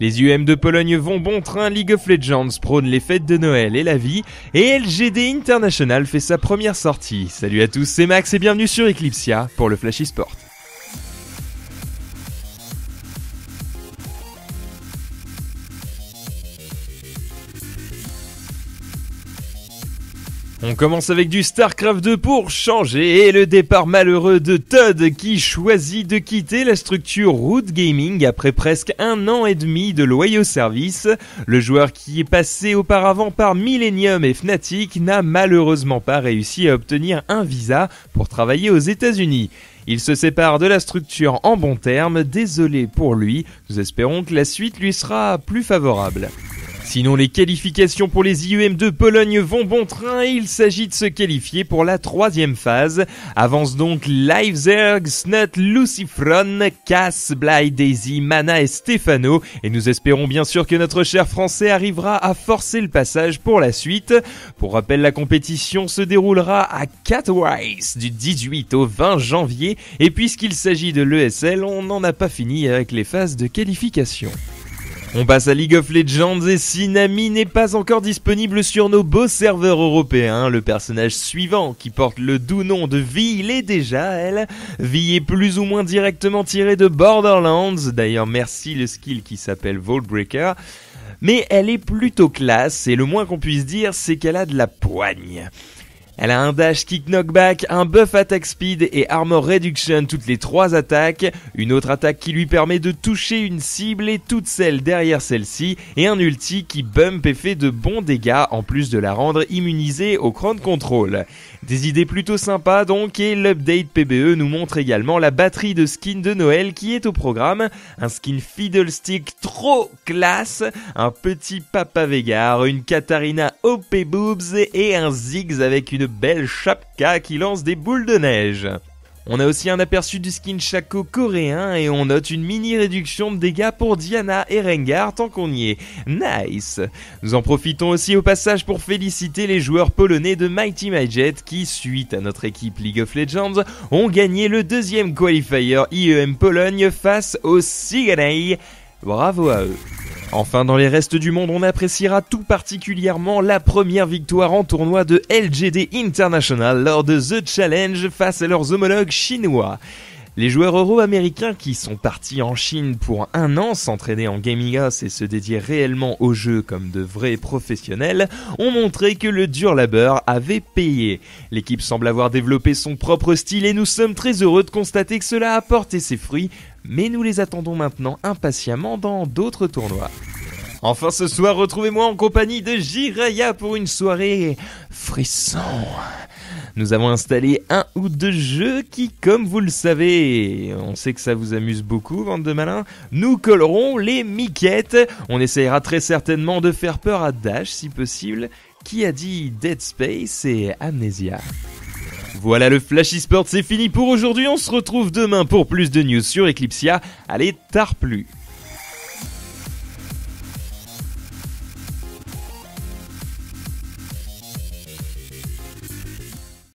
Les UM de Pologne vont bon train, League of Legends prône les fêtes de Noël et la vie, et LGD International fait sa première sortie. Salut à tous, c'est Max et bienvenue sur Eclipsia pour le Flash eSport. On commence avec du StarCraft 2 pour changer et le départ malheureux de Todd qui choisit de quitter la structure Root Gaming après presque 1 an et demi de loyaux services. Le joueur qui est passé auparavant par Millennium et Fnatic n'a malheureusement pas réussi à obtenir un visa pour travailler aux États-Unis. Il se sépare de la structure en bons termes, désolé pour lui, nous espérons que la suite lui sera plus favorable. Sinon, les qualifications pour les IEM de Pologne vont bon train et il s'agit de se qualifier pour la 3e phase. Avance donc Livezerg, Snut, Lucifron, Cass, Bly, Daisy, Mana et Stefano. Et nous espérons bien sûr que notre cher français arrivera à forcer le passage pour la suite. Pour rappel, la compétition se déroulera à Katowice du 18 au 20 janvier. Et puisqu'il s'agit de l'ESL, on n'en a pas fini avec les phases de qualification. On passe à League of Legends et si Nami n'est pas encore disponible sur nos beaux serveurs européens, le personnage suivant qui porte le doux nom de Vi l'est déjà, elle. Vi est plus ou moins directement tirée de Borderlands, d'ailleurs merci le skill qui s'appelle Vaultbreaker, mais elle est plutôt classe et le moins qu'on puisse dire c'est qu'elle a de la poigne. Elle a un dash kick knockback, un buff attack speed et armor reduction toutes les 3 attaques, une autre attaque qui lui permet de toucher une cible et toutes celles derrière celle-ci, et un ulti qui bump et fait de bons dégâts en plus de la rendre immunisée au crown control. Des idées plutôt sympas donc, et l'update PBE nous montre également la batterie de skins de Noël qui est au programme, un skin Fiddlestick trop classe, un petit Papa Veigar, une Katarina OP Boobs et un Ziggs avec une belle chapka qui lance des boules de neige. On a aussi un aperçu du skin Shaco coréen et on note une mini réduction de dégâts pour Diana et Rengar tant qu'on y est. Nice. Nous en profitons aussi au passage pour féliciter les joueurs polonais de Mighty Myjet qui, suite à notre équipe League of Legends, ont gagné le 2e qualifier IEM Pologne face aux Siganei. Bravo à eux. Enfin, dans les restes du monde, on appréciera tout particulièrement la première victoire en tournoi de LGD International lors de The Challenge face à leurs homologues chinois. Les joueurs euro-américains qui sont partis en Chine pour 1 an s'entraîner en Gaming House et se dédier réellement au jeu comme de vrais professionnels ont montré que le dur labeur avait payé. L'équipe semble avoir développé son propre style et nous sommes très heureux de constater que cela a porté ses fruits, mais nous les attendons maintenant impatiemment dans d'autres tournois. Enfin ce soir, retrouvez-moi en compagnie de Jiraya pour une soirée frisson. Nous avons installé 1 ou 2 jeux qui, comme vous le savez, on sait que ça vous amuse beaucoup, bande de malins, nous collerons les miquettes. On essayera très certainement de faire peur à Dash si possible, qui a dit Dead Space et Amnesia. Voilà, le Flash eSport c'est fini pour aujourd'hui, on se retrouve demain pour plus de news sur Eclipsia. Allez, tard plus.